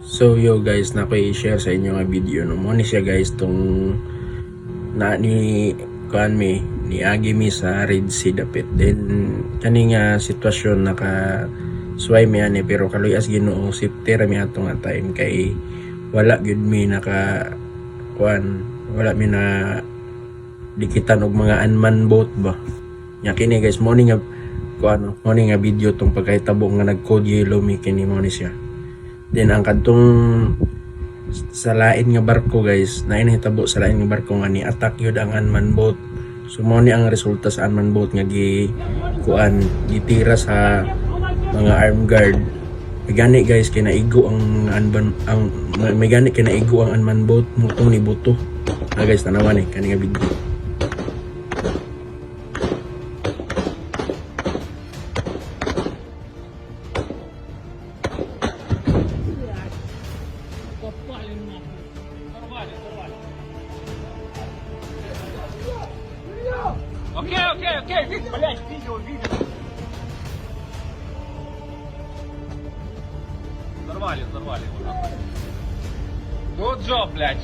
So yo guys, na ko i-share sa inyo nga video no. Mo ni siya guys tong na ni kuan mi ni agi mi sa Red Sea dapit. Then kani nga sitwasyon naka suway mi ani pero kaloy as Ginoo safety ra mi ato nga time kay wala gyud mi naka kuan, wala mi na dikitan og mga unmanned boat ba. Nya kini guys mo ni nga kuan, mo ni nga video tong pagkahitabo nga nag-code yellow mi kini mo ni siya. Then ang kadtong sa lain nga barko guys, na inahitabo sa lain nga barko nga ni attack yun ang unmanned boat. So mo ni ang resulta sa unmanned boat nga gitira sa mga armed guard. May gani guys kinaigo ang may gani kinaigo ang unmanned boat mutong ni buto. Guys tanawan kani nga video. Окей, блядь, видео. Взорвали. Good job, блядь.